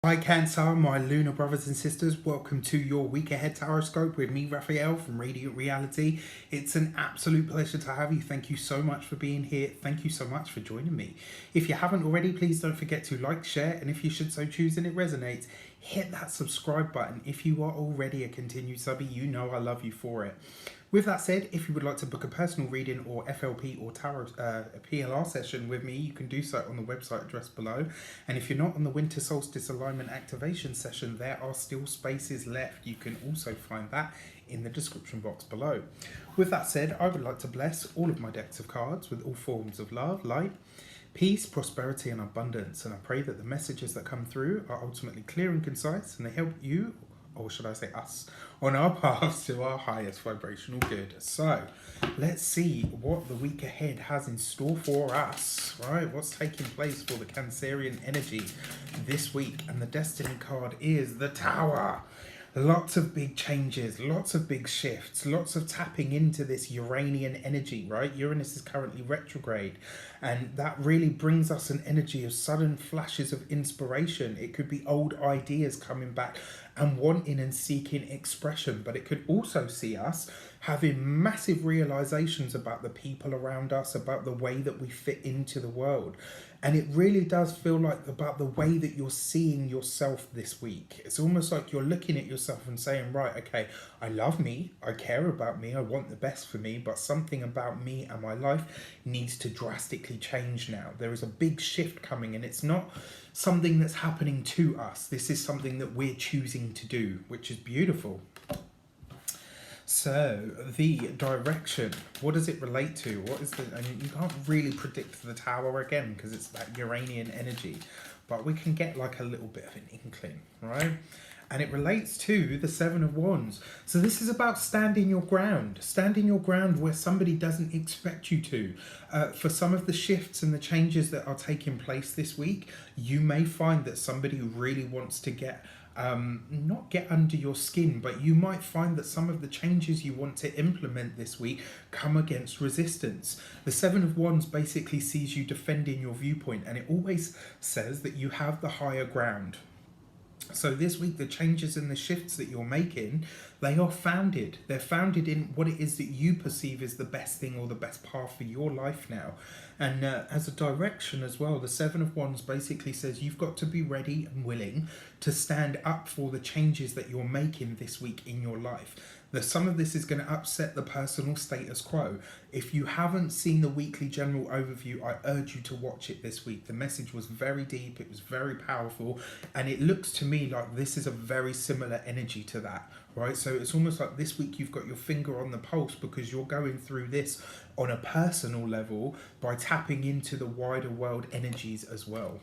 Hi Cancer, my lunar brothers and sisters, welcome to your week ahead horoscope with me, Raphael from Reydiant Reality. It's an absolute pleasure to have you. Thank you so much for being here. Thank you so much for joining me. If you haven't already, please don't forget to like, share, and if you should so choose and it resonates, hit that subscribe button. If you are already a continued subby, you know I love you for it. With that said, if you would like to book a personal reading or FLP or tarot PLR session with me, you can do so on the website address below. And if you're not on the Winter Solstice Alignment Activation session, there are still spaces left. You can also find that in the description box below. With that said, I would like to bless all of my decks of cards with all forms of love, light, peace, prosperity, and abundance. And I pray that the messages that come through are ultimately clear and concise and they help you, or should I say us, on our paths to our highest vibrational good. So let's see what the week ahead has in store for us, right? What's taking place for the Cancerian energy this week? And the destiny card is the Tower. Lots of big changes, lots of big shifts, lots of tapping into this Uranian energy, right? Uranus is currently retrograde, and that really brings us an energy of sudden flashes of inspiration. It could be old ideas coming back and wanting and seeking expression, but it could also see us having massive realizations about the people around us, about the way that we fit into the world. And it really does feel like about the way that you're seeing yourself this week. It's almost like you're looking at yourself and saying, right, okay, I love me, I care about me, I want the best for me, but something about me and my life needs to drastically change now. There is a big shift coming, and it's not something that's happening to us. This is something that we're choosing to do, which is beautiful. So, the direction, what does it relate to? What is the, I mean, you can't really predict the Tower again because it's that Uranian energy, but we can get like a little bit of an inkling, right? And it relates to the Seven of Wands. So this is about standing your ground where somebody doesn't expect you to. For some of the shifts and the changes that are taking place this week, you may find that somebody really wants to not get under your skin, but you might find that some of the changes you want to implement this week come against resistance. The Seven of Wands basically sees you defending your viewpoint, and it always says that you have the higher ground. So this week, the changes and the shifts that you're making, they are founded. They're founded in what it is that you perceive as the best thing or the best path for your life now. And as a direction as well, the Seven of Wands basically says you've got to be ready and willing to stand up for the changes that you're making this week in your life. Some of this is going to upset the personal status quo. If you haven't seen the weekly general overview, I urge you to watch it this week. The message was very deep, it was very powerful, and it looks to me like this is a very similar energy to that, right? So it's almost like this week you've got your finger on the pulse because you're going through this on a personal level by tapping into the wider world energies as well.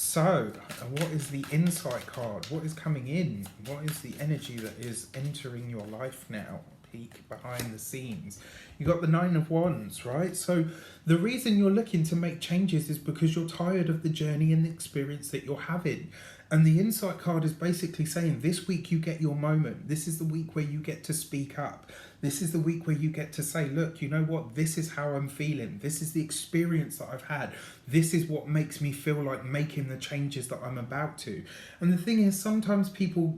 So, what is the insight card? What is coming in? What is the energy that is entering your life now? Peek behind the scenes. You got the Nine of Wands, right? So, the reason you're looking to make changes is because you're tired of the journey and the experience that you're having. And the insight card is basically saying this week you get your moment. This is the week where you get to speak up. This is the week where you get to say, look, you know what? This is how I'm feeling. This is the experience that I've had. This is what makes me feel like making the changes that I'm about to. And the thing is, sometimes people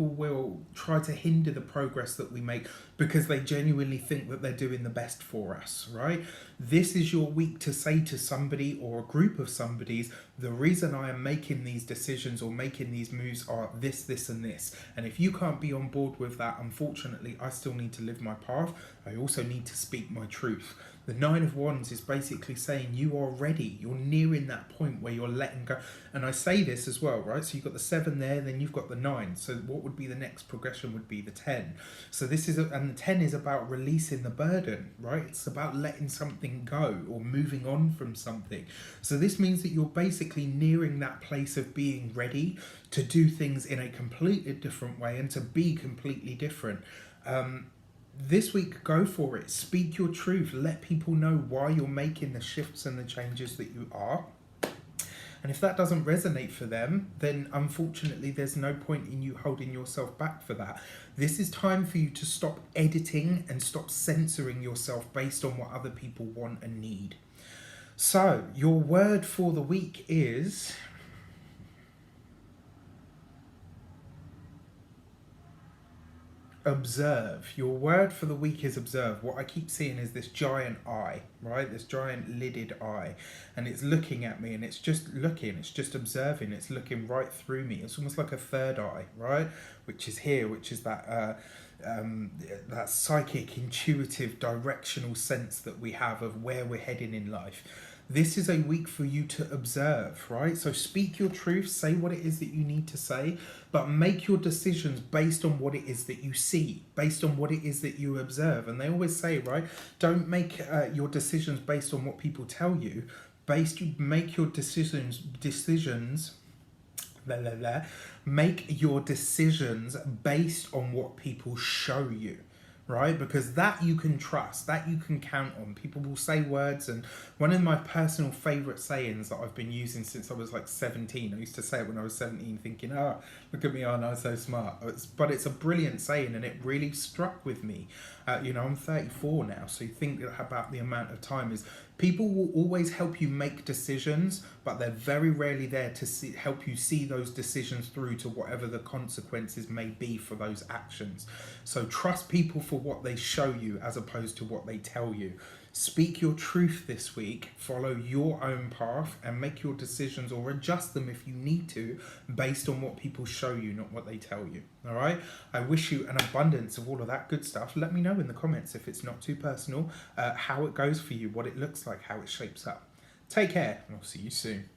will try to hinder the progress that we make because they genuinely think that they're doing the best for us, right? This is your week to say to somebody or a group of somebody's, the reason I am making these decisions or making these moves are this, this, and this. And if you can't be on board with that, unfortunately, I still need to live my path. I also need to speak my truth. The Nine of Wands is basically saying you are ready. You're nearing that point where you're letting go. And I say this as well, right? So you've got the 7 there, then you've got the 9. So what would be the next progression would be the 10. So and the 10 is about releasing the burden, right? It's about letting something go or moving on from something. So this means that you're basically nearing that place of being ready to do things in a completely different way and to be completely different. This week, go for it. Speak your truth. Let people know why you're making the shifts and the changes that you are. And if that doesn't resonate for them, then unfortunately there's no point in you holding yourself back for that. This is time for you to stop editing and stop censoring yourself based on what other people want and need. So, your word for the week is observe. Your word for the week is observe. What I keep seeing is this giant eye, right? This giant lidded eye. And it's looking at me, and it's just looking, it's just observing, it's looking right through me. It's almost like a third eye, right? Which is here, which is that that psychic, intuitive, directional sense that we have of where we're heading in life. This is a week for you to observe, right? So speak your truth, say what it is that you need to say, but make your decisions based on what it is that you see, based on what it is that you observe. And they always say, right, don't make your decisions based on what people tell you. Make your decisions, make your decisions based on what people show you, right? Because that you can trust, that you can count on. People will say words, and one of my personal favorite sayings that I've been using since I was like 17, I used to say it when I was 17 thinking, oh, look at me, aren't I so smart? But it's a brilliant saying, and it really struck with me. I'm 34 now, so you think about the amount of time is people will always help you make decisions, but they're very rarely there to help you see those decisions through to whatever the consequences may be for those actions. So trust people for what they show you as opposed to what they tell you. Speak your truth this week, follow your own path, and make your decisions or adjust them if you need to based on what people show you, not what they tell you. All right? I wish you an abundance of all of that good stuff. Let me know in the comments, if it's not too personal, how it goes for you, what it looks like, how it shapes up. Take care, and I'll see you soon.